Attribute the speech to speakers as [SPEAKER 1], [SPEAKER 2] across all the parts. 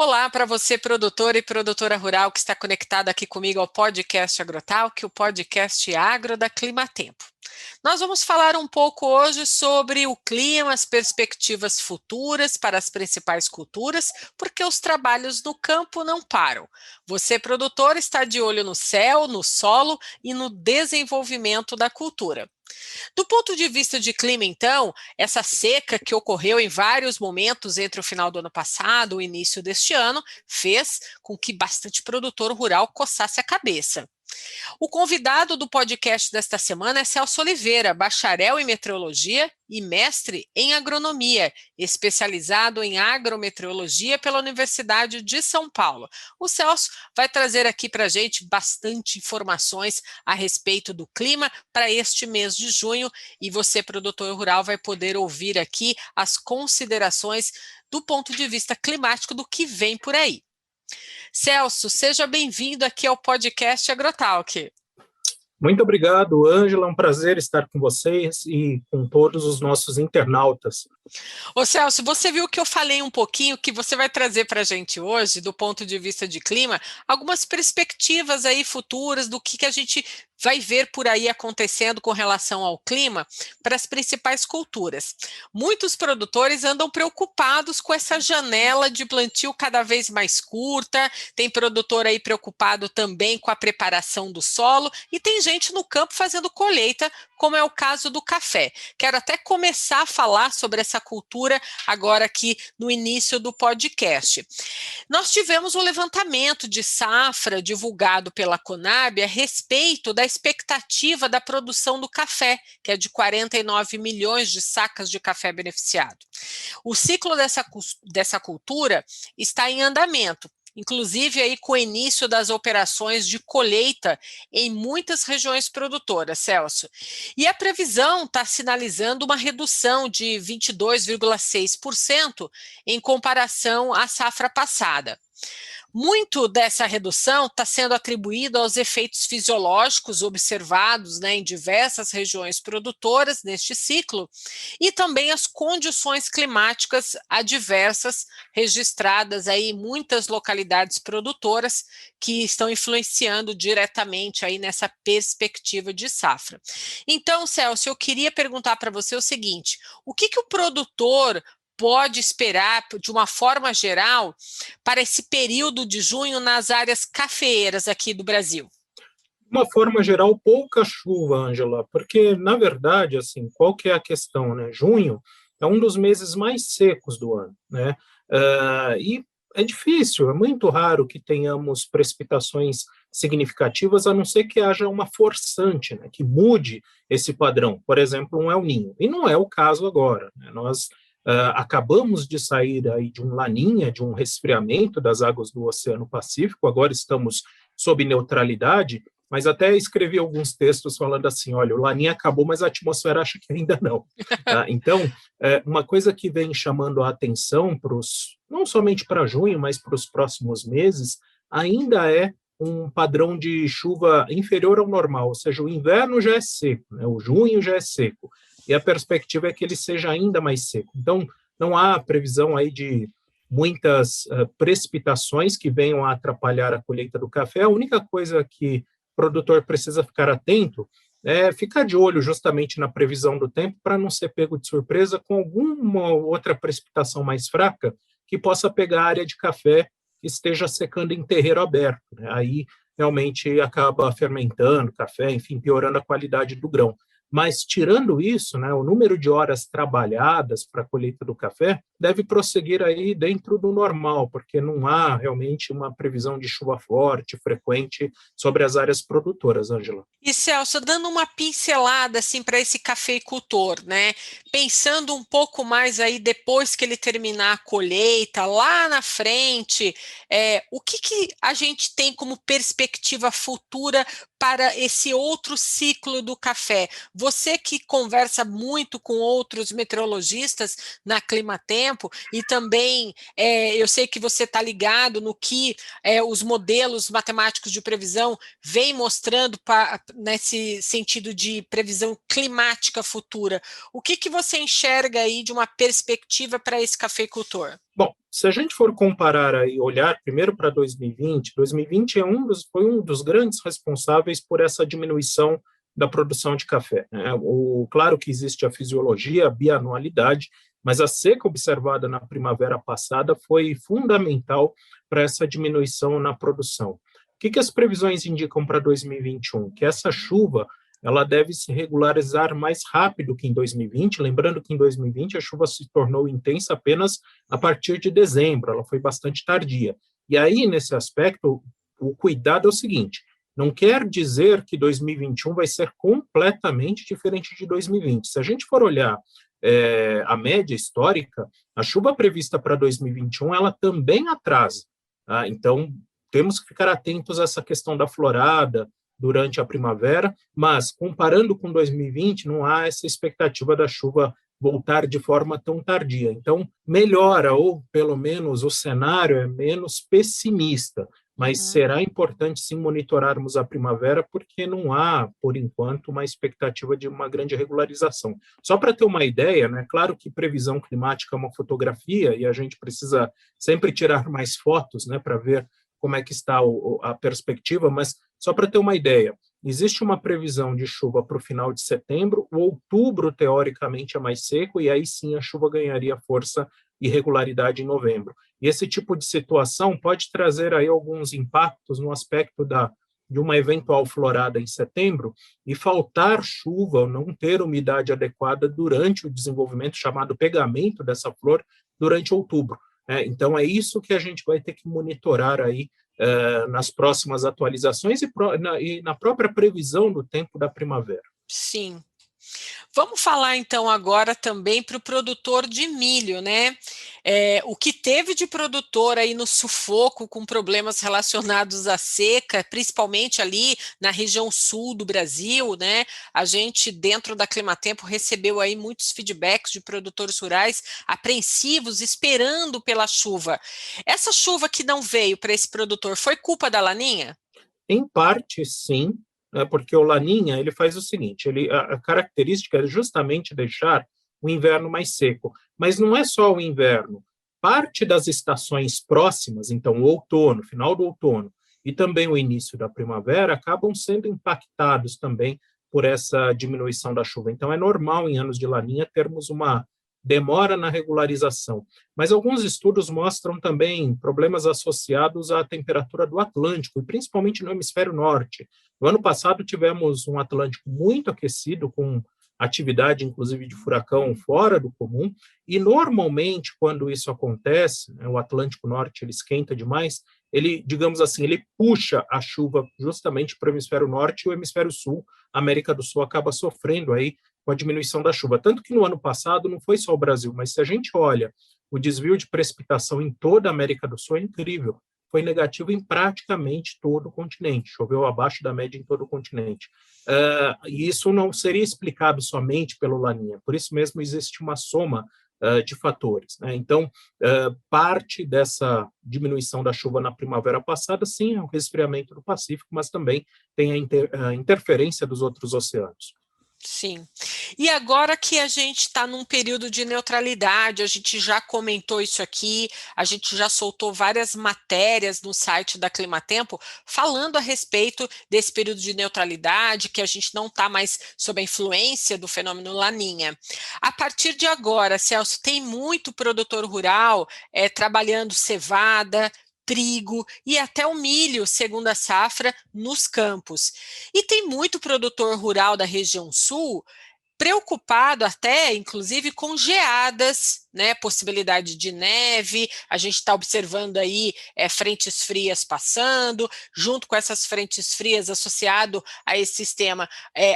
[SPEAKER 1] Olá para você, produtor e produtora rural que está conectado aqui comigo ao podcast Agrotalk, o podcast Agro da Climatempo. Nós vamos falar um pouco hoje sobre o clima, as perspectivas futuras para as principais culturas, porque os trabalhos no campo não param. Você, produtor, está de olho no céu, no solo e no desenvolvimento da cultura. Do ponto de vista de clima, então, essa seca que ocorreu em vários momentos entre o final do ano passado e o início deste ano fez com que bastante produtor rural coçasse a cabeça. O convidado do podcast desta semana é Celso Oliveira, bacharel em meteorologia e mestre em agronomia, especializado em agrometeorologia pela Universidade de São Paulo. O Celso vai trazer aqui para a gente bastante informações a respeito do clima para este mês de junho e você, produtor rural, vai poder ouvir aqui as considerações do ponto de vista climático do que vem por aí. Celso, seja bem-vindo aqui ao podcast Agrotalk.
[SPEAKER 2] Muito obrigado, Ângela. É um prazer estar com vocês e com todos os nossos internautas.
[SPEAKER 1] Ô Celso, você viu que eu falei um pouquinho que você vai trazer para a gente hoje, do ponto de vista de clima, algumas perspectivas aí futuras do que a gente vai ver por aí acontecendo com relação ao clima para as principais culturas. Muitos produtores andam preocupados com essa janela de plantio cada vez mais curta, tem produtor aí preocupado também com a preparação do solo e tem gente no campo fazendo colheita, como é o caso do café. Quero até começar a falar sobre essa cultura agora aqui no início do podcast. Nós tivemos um levantamento de safra divulgado pela Conab a respeito da expectativa da produção do café, que é de 49 milhões de sacas de café beneficiado. O ciclo dessa cultura está em andamento, inclusive aí com o início das operações de colheita em muitas regiões produtoras, Celso. E a previsão está sinalizando uma redução de 22,6% em comparação à safra passada. Muito dessa redução está sendo atribuído aos efeitos fisiológicos observados, em diversas regiões produtoras neste ciclo e também as condições climáticas adversas registradas aí em muitas localidades produtoras que estão influenciando diretamente aí nessa perspectiva de safra. Então, Celso, eu queria perguntar para você o seguinte: o que o produtor pode esperar, de uma forma geral, para esse período de junho nas áreas cafeeiras aqui do Brasil?
[SPEAKER 2] De uma forma geral, pouca chuva, Ângela, porque, na verdade, assim, qual que é a questão, né? Junho é um dos meses mais secos do ano, né? E é difícil, é muito raro que tenhamos precipitações significativas, a não ser que haja uma forçante, né, que mude esse padrão, por exemplo, um El Niño. E não é o caso agora, né? Nós acabamos de sair aí de um laninha, de um resfriamento das águas do Oceano Pacífico, agora estamos sob neutralidade, mas até escrevi alguns textos falando assim, olha, o laninha acabou, mas a atmosfera acha que ainda não. Tá? Então, uma coisa que vem chamando a atenção não somente para junho, mas para os próximos meses, ainda é um padrão de chuva inferior ao normal, ou seja, o inverno já é seco, né? O junho já é seco, e a perspectiva é que ele seja ainda mais seco. Então, não há previsão aí de muitas precipitações que venham a atrapalhar a colheita do café. A única coisa que o produtor precisa ficar atento é ficar de olho justamente na previsão do tempo para não ser pego de surpresa com alguma outra precipitação mais fraca que possa pegar a área de café que esteja secando em terreiro aberto, né? Aí realmente acaba fermentando café, enfim, piorando a qualidade do grão. Mas, tirando isso, né, o número de horas trabalhadas para a colheita do café deve prosseguir aí dentro do normal, porque não há realmente uma previsão de chuva forte, frequente, sobre as áreas produtoras, Ângela.
[SPEAKER 1] E, Celso, dando uma pincelada assim para esse cafeicultor, né? Pensando um pouco mais aí depois que ele terminar a colheita, lá na frente, o que a gente tem como perspectiva futura para esse outro ciclo do café? Você que conversa muito com outros meteorologistas na Climatempo e também eu sei que você está ligado no que os modelos matemáticos de previsão vêm mostrando nesse sentido de previsão climática futura. O que você enxerga aí de uma perspectiva para esse cafeicultor?
[SPEAKER 2] Bom, se a gente for comparar e olhar primeiro para 2020, 2020 foi um dos grandes responsáveis por essa diminuição da produção de café, né? Claro que existe a fisiologia, a bianualidade, mas a seca observada na primavera passada foi fundamental para essa diminuição na produção. O que as previsões indicam para 2021? Que essa chuva ela deve se regularizar mais rápido que em 2020, lembrando que em 2020 a chuva se tornou intensa apenas a partir de dezembro, ela foi bastante tardia. E aí, nesse aspecto, o cuidado é o seguinte, não quer dizer que 2021 vai ser completamente diferente de 2020. Se a gente for olhar a média histórica, a chuva prevista para 2021, ela também atrasa. Tá? Então, temos que ficar atentos a essa questão da florada, durante a primavera, mas comparando com 2020, não há essa expectativa da chuva voltar de forma tão tardia. Então, melhora, ou pelo menos o cenário é menos pessimista, mas será importante sim monitorarmos a primavera, porque não há, por enquanto, uma expectativa de uma grande regularização. Só para ter uma ideia, né, claro que previsão climática é uma fotografia e a gente precisa sempre tirar mais fotos, né, para ver como é que está a perspectiva, mas só para ter uma ideia, existe uma previsão de chuva para o final de setembro, o outubro, teoricamente, é mais seco, e aí sim a chuva ganharia força e regularidade em novembro. E esse tipo de situação pode trazer aí alguns impactos no aspecto de uma eventual florada em setembro e faltar chuva ou não ter umidade adequada durante o desenvolvimento, chamado pegamento dessa flor, durante outubro. Então, é isso que a gente vai ter que monitorar aí nas próximas atualizações e na própria previsão do tempo da primavera.
[SPEAKER 1] Sim. Vamos falar então agora também para o produtor de milho, né? O que teve de produtor aí no sufoco com problemas relacionados à seca, principalmente ali na região sul do Brasil, né? A gente, dentro da Climatempo, recebeu aí muitos feedbacks de produtores rurais apreensivos, esperando pela chuva. Essa chuva que não veio para esse produtor, foi culpa da Laninha?
[SPEAKER 2] Em parte, sim, né, porque o Laninha ele faz o seguinte, a característica é justamente deixar o inverno mais seco, mas não é só o inverno. Parte das estações próximas, então o outono, final do outono, e também o início da primavera, acabam sendo impactados também por essa diminuição da chuva. Então, é normal em anos de Laninha termos uma demora na regularização. Mas alguns estudos mostram também problemas associados à temperatura do Atlântico, e principalmente no hemisfério norte. No ano passado, tivemos um Atlântico muito aquecido, com atividade, inclusive, de furacão fora do comum, e normalmente, quando isso acontece, o Atlântico Norte ele esquenta demais, ele, digamos assim, ele puxa a chuva justamente para o hemisfério norte, e o hemisfério sul, a América do Sul, acaba sofrendo aí com a diminuição da chuva. Tanto que no ano passado não foi só o Brasil, mas se a gente olha o desvio de precipitação em toda a América do Sul é incrível. Foi negativo em praticamente todo o continente, choveu abaixo da média em todo o continente. E isso não seria explicado somente pelo Laninha, por isso mesmo existe uma soma de fatores. Né? Então, parte dessa diminuição da chuva na primavera passada, sim, é o resfriamento do Pacífico, mas também tem a interferência dos outros oceanos.
[SPEAKER 1] Sim. E agora que a gente está num período de neutralidade, a gente já comentou isso aqui, a gente já soltou várias matérias no site da Climatempo falando a respeito desse período de neutralidade, que a gente não está mais sob a influência do fenômeno Laninha. A partir de agora, Celso, tem muito produtor rural trabalhando cevada, trigo e até o milho, segunda safra, nos campos. E tem muito produtor rural da região sul preocupado até, inclusive, com geadas, né, possibilidade de neve, a gente está observando aí frentes frias passando, junto com essas frentes frias associado a esse sistema,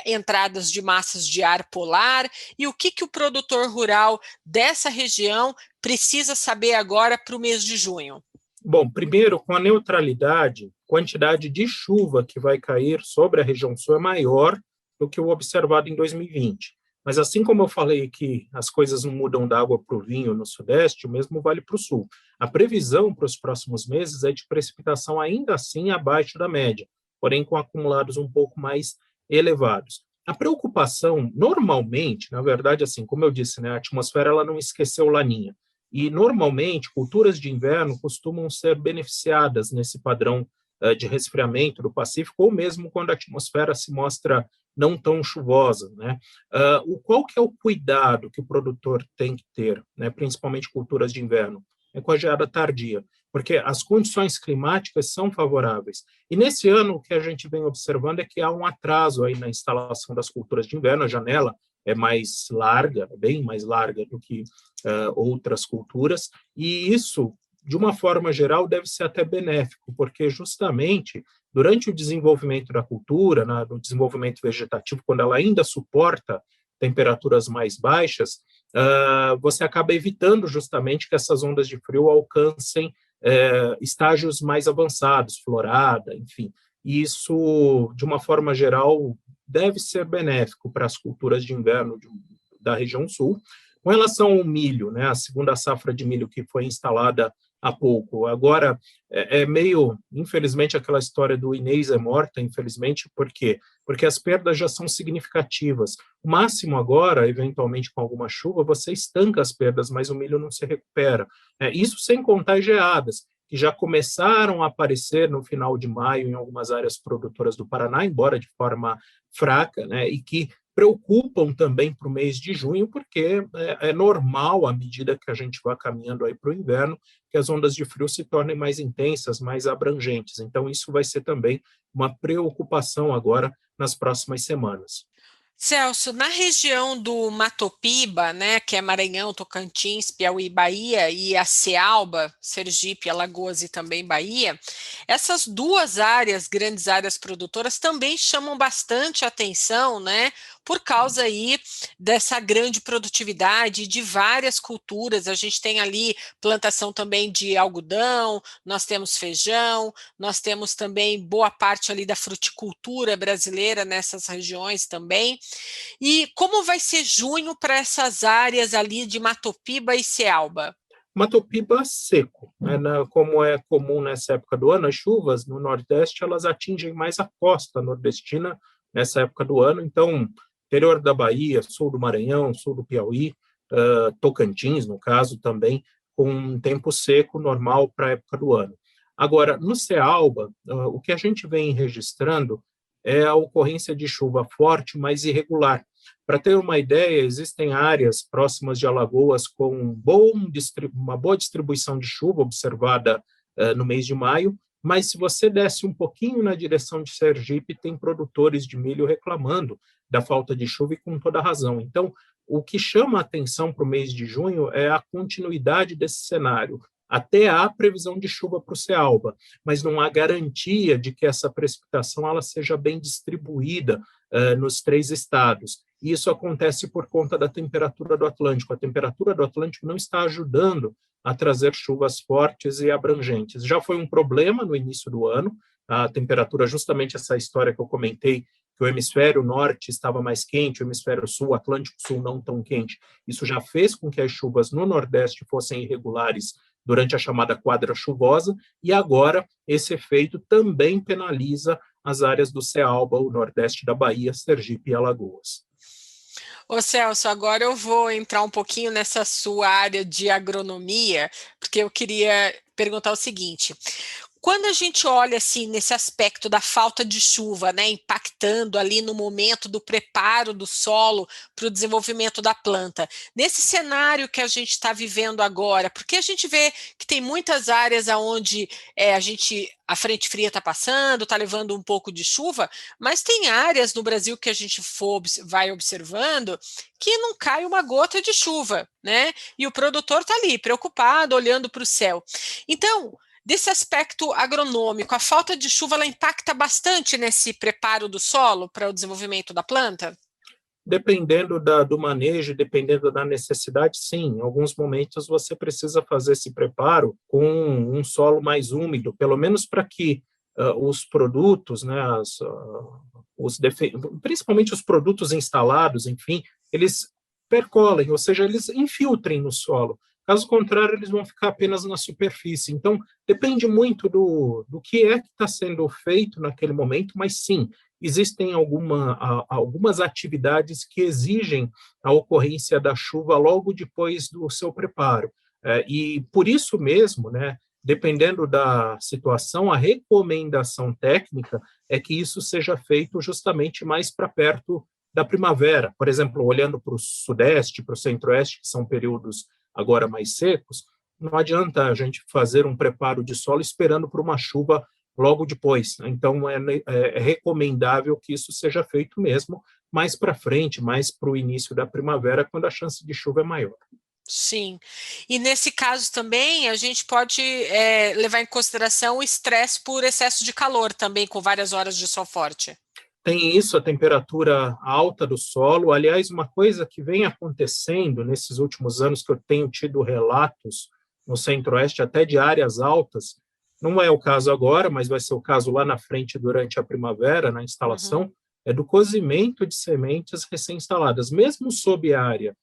[SPEAKER 1] entradas de massas de ar polar, e o que o produtor rural dessa região precisa saber agora para o mês de junho?
[SPEAKER 2] Bom, primeiro, com a neutralidade, quantidade de chuva que vai cair sobre a região sul é maior do que o observado em 2020. Mas assim como eu falei que as coisas não mudam da água para o vinho no sudeste, o mesmo vale para o sul. A previsão para os próximos meses é de precipitação ainda assim abaixo da média, porém com acumulados um pouco mais elevados. A preocupação, normalmente, na verdade, assim, como eu disse, né, a atmosfera ela não esqueceu Laninha. E, normalmente, culturas de inverno costumam ser beneficiadas nesse padrão de resfriamento do Pacífico, ou mesmo quando a atmosfera se mostra não tão chuvosa, né? Qual que é o cuidado que o produtor tem que ter, né, principalmente culturas de inverno? É com a geada tardia, porque as condições climáticas são favoráveis. E nesse ano, o que a gente vem observando é que há um atraso aí na instalação das culturas de inverno, a janela é mais larga, bem mais larga do que outras culturas, e isso, de uma forma geral, deve ser até benéfico, porque justamente durante o desenvolvimento da cultura, no desenvolvimento vegetativo, quando ela ainda suporta temperaturas mais baixas, você acaba evitando justamente que essas ondas de frio alcancem estágios mais avançados, florada, enfim. E isso, de uma forma geral, deve ser benéfico para as culturas de inverno da região sul. Com relação ao milho, né, a segunda safra de milho que foi instalada há pouco, agora meio, infelizmente, aquela história do Inês é morta, infelizmente, por quê? Porque as perdas já são significativas. O máximo agora, eventualmente com alguma chuva, você estanca as perdas, mas o milho não se recupera. Isso sem contar as geadas, que já começaram a aparecer no final de maio em algumas áreas produtoras do Paraná, embora de forma fraca, né, e que preocupam também para o mês de junho, porque é normal, à medida que a gente vai caminhando aí para o inverno, que as ondas de frio se tornem mais intensas, mais abrangentes. Então, isso vai ser também uma preocupação agora nas próximas semanas.
[SPEAKER 1] Celso, na região do Matopiba, né, que é Maranhão, Tocantins, Piauí, Bahia, e a Cealba, Sergipe, Alagoas e também Bahia, essas duas áreas, grandes áreas produtoras, também chamam bastante atenção, né, por causa aí dessa grande produtividade de várias culturas. A gente tem ali plantação também de algodão, nós temos feijão, nós temos também boa parte ali da fruticultura brasileira nessas regiões também. E como vai ser junho para essas áreas ali de Matopiba e Cealba?
[SPEAKER 2] Matopiba seco, né? Como é comum nessa época do ano, as chuvas no Nordeste elas atingem mais a costa nordestina nessa época do ano, então interior da Bahia, sul do Maranhão, sul do Piauí, Tocantins, no caso, também, com um tempo seco normal para a época do ano. Agora, no Cealba, o que a gente vem registrando é a ocorrência de chuva forte, mas irregular. Para ter uma ideia, existem áreas próximas de Alagoas com uma boa distribuição de chuva observada no mês de maio, mas se você desce um pouquinho na direção de Sergipe, tem produtores de milho reclamando da falta de chuva e com toda razão. Então, o que chama a atenção para o mês de junho é a continuidade desse cenário. Até há previsão de chuva para o Cealba, mas não há garantia de que essa precipitação ela seja bem distribuída nos três estados. E isso acontece por conta da temperatura do Atlântico. A temperatura do Atlântico não está ajudando a trazer chuvas fortes e abrangentes. Já foi um problema no início do ano, a temperatura, justamente essa história que eu comentei, que o hemisfério norte estava mais quente, o hemisfério sul, o Atlântico Sul não tão quente. Isso já fez com que as chuvas no Nordeste fossem irregulares durante a chamada quadra chuvosa, e agora esse efeito também penaliza as áreas do Cealba, o Nordeste da Bahia, Sergipe e Alagoas.
[SPEAKER 1] Ô Celso, agora eu vou entrar um pouquinho nessa sua área de agronomia, porque eu queria perguntar o seguinte: quando a gente olha assim nesse aspecto da falta de chuva, né, impactando ali no momento do preparo do solo para o desenvolvimento da planta, nesse cenário que a gente está vivendo agora, porque a gente vê que tem muitas áreas onde a frente fria está passando, está levando um pouco de chuva, mas tem áreas no Brasil que a gente vai observando que não cai uma gota de chuva, né? E o produtor está ali preocupado, olhando para o céu. Então, desse aspecto agronômico, a falta de chuva ela impacta bastante nesse preparo do solo para o desenvolvimento da planta?
[SPEAKER 2] Dependendo do manejo, dependendo da necessidade, sim. Em alguns momentos você precisa fazer esse preparo com um solo mais úmido, pelo menos para que os produtos, né, principalmente os produtos instalados, enfim, eles percolem, ou seja, eles infiltrem no solo. Caso contrário, eles vão ficar apenas na superfície. Então, depende muito do que é que está sendo feito naquele momento, mas sim, existem algumas atividades que exigem a ocorrência da chuva logo depois do seu preparo. E por isso mesmo, né, dependendo da situação, a recomendação técnica é que isso seja feito justamente mais para perto da primavera. Por exemplo, olhando para o sudeste, para o centro-oeste, que são períodos agora mais secos, não adianta a gente fazer um preparo de solo esperando por uma chuva logo depois. Então, é recomendável que isso seja feito mesmo mais para frente, mais para o início da primavera, quando a chance de chuva é maior.
[SPEAKER 1] Sim, e nesse caso também a gente pode levar em consideração o estresse por excesso de calor também, com várias horas de sol forte.
[SPEAKER 2] Tem isso, a temperatura alta do solo. Aliás, uma coisa que vem acontecendo nesses últimos anos, que eu tenho tido relatos no Centro-Oeste, até de áreas altas, não é o caso agora, mas vai ser o caso lá na frente durante a primavera, na instalação, é do cozimento de sementes recém-instaladas. Mesmo sob a área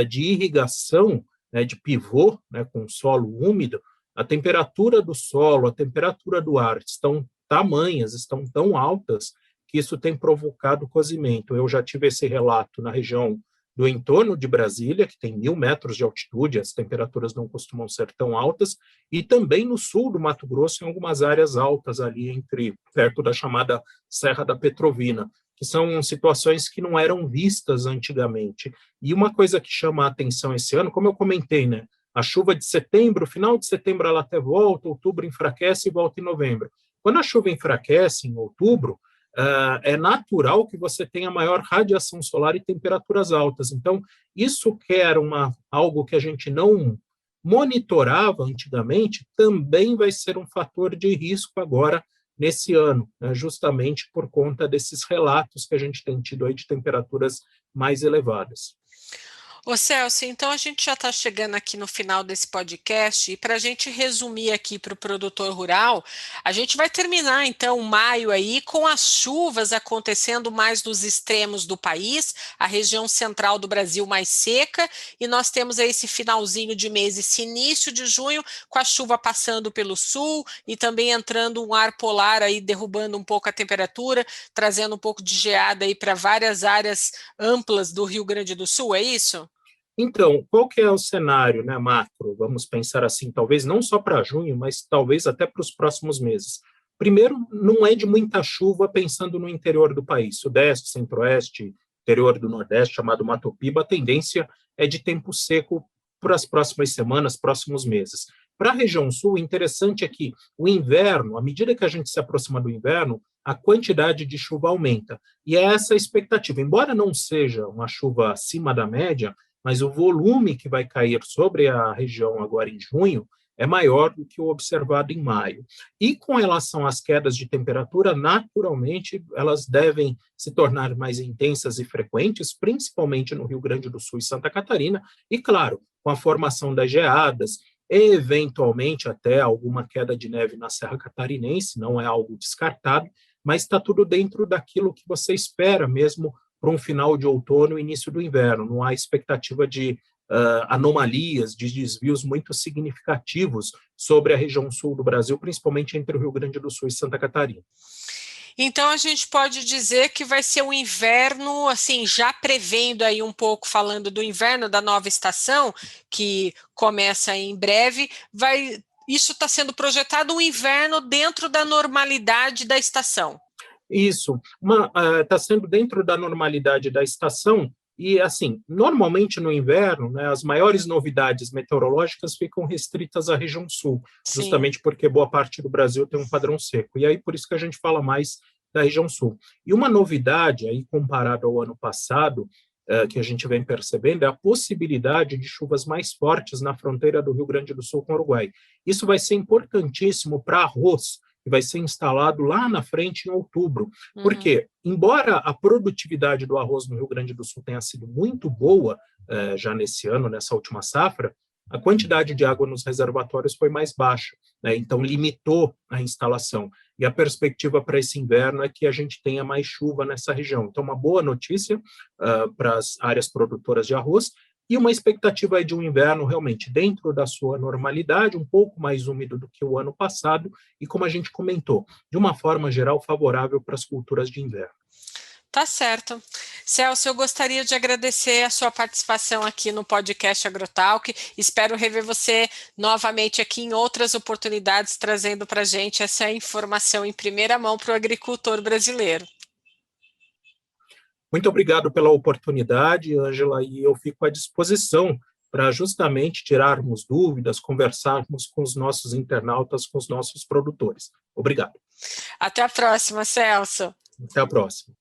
[SPEAKER 2] de irrigação, né, de pivô, né, com solo úmido, a temperatura do solo, a temperatura do ar estão tamanhas, estão tão altas, que isso tem provocado cozimento. Eu já tive esse relato na região do entorno de Brasília, que tem 1.000 metros de altitude, as temperaturas não costumam ser tão altas, e também no sul do Mato Grosso, em algumas áreas altas ali perto da chamada Serra da Petrovina, que são situações que não eram vistas antigamente. E uma coisa que chama a atenção esse ano, como eu comentei, né, a chuva de setembro, final de setembro ela até volta, outubro enfraquece e volta em novembro. Quando a chuva enfraquece em outubro, é natural que você tenha maior radiação solar e temperaturas altas. Então, isso que era algo que a gente não monitorava antigamente, também vai ser um fator de risco agora nesse ano, né, justamente por conta desses relatos que a gente tem tido aí de temperaturas mais elevadas.
[SPEAKER 1] Ô Celso, então a gente já está chegando aqui no final desse podcast e para a gente resumir aqui para o produtor rural, a gente vai terminar então maio aí com as chuvas acontecendo mais nos extremos do país, a região central do Brasil mais seca, e nós temos aí esse finalzinho de mês, esse início de junho com a chuva passando pelo sul e também entrando um ar polar aí derrubando um pouco a temperatura, trazendo um pouco de geada aí para várias áreas amplas do Rio Grande do Sul, é isso?
[SPEAKER 2] Então, qual que é o cenário, né, macro? Vamos pensar assim, talvez não só para junho, mas talvez até para os próximos meses. Primeiro, não é de muita chuva pensando no interior do país, sudeste, centro-oeste, interior do nordeste, chamado Mato Piba, a tendência é de tempo seco para as próximas semanas, próximos meses. Para a região sul, o interessante é que o inverno, à medida que a gente se aproxima do inverno, a quantidade de chuva aumenta. E é essa a expectativa. Embora não seja uma chuva acima da média, mas o volume que vai cair sobre a região agora em junho é maior do que o observado em maio. E com relação às quedas de temperatura, naturalmente, elas devem se tornar mais intensas e frequentes, principalmente no Rio Grande do Sul e Santa Catarina, e, claro, com a formação das geadas, eventualmente até alguma queda de neve na Serra Catarinense, não é algo descartado, mas está tudo dentro daquilo que você espera mesmo para um final de outono e início do inverno. Não há expectativa de anomalias, de desvios muito significativos sobre a região sul do Brasil, principalmente entre o Rio Grande do Sul e Santa Catarina.
[SPEAKER 1] Então a gente pode dizer que vai ser um inverno, assim, já prevendo aí um pouco, falando do inverno da nova estação, que começa em breve, isso está sendo projetado um inverno dentro da normalidade da estação.
[SPEAKER 2] Isso, está sendo dentro da normalidade da estação e, assim, normalmente no inverno, né, as maiores novidades meteorológicas ficam restritas à região sul,
[SPEAKER 1] Sim.
[SPEAKER 2] Justamente porque boa parte do Brasil tem um padrão seco, e aí por isso que a gente fala mais da região sul. E uma novidade aí comparado ao ano passado, que a gente vem percebendo, é a possibilidade de chuvas mais fortes na fronteira do Rio Grande do Sul com o Uruguai. Isso vai ser importantíssimo para arroz, que vai ser instalado lá na frente em outubro. Porque, embora a produtividade do arroz no Rio Grande do Sul tenha sido muito boa já nesse ano, nessa última safra, a quantidade de água nos reservatórios foi mais baixa, né? Então limitou a instalação. E a perspectiva para esse inverno é que a gente tenha mais chuva nessa região. Então, uma boa notícia para as áreas produtoras de arroz, e uma expectativa de um inverno realmente dentro da sua normalidade, um pouco mais úmido do que o ano passado, e como a gente comentou, de uma forma geral favorável para as culturas de inverno.
[SPEAKER 1] Tá certo. Celso, eu gostaria de agradecer a sua participação aqui no podcast AgroTalk. Espero rever você novamente aqui em outras oportunidades, trazendo para a gente essa informação em primeira mão para o agricultor brasileiro.
[SPEAKER 2] Muito obrigado pela oportunidade, Ângela, e eu fico à disposição para justamente tirarmos dúvidas, conversarmos com os nossos internautas, com os nossos produtores. Obrigado.
[SPEAKER 1] Até a próxima, Celso.
[SPEAKER 2] Até a próxima.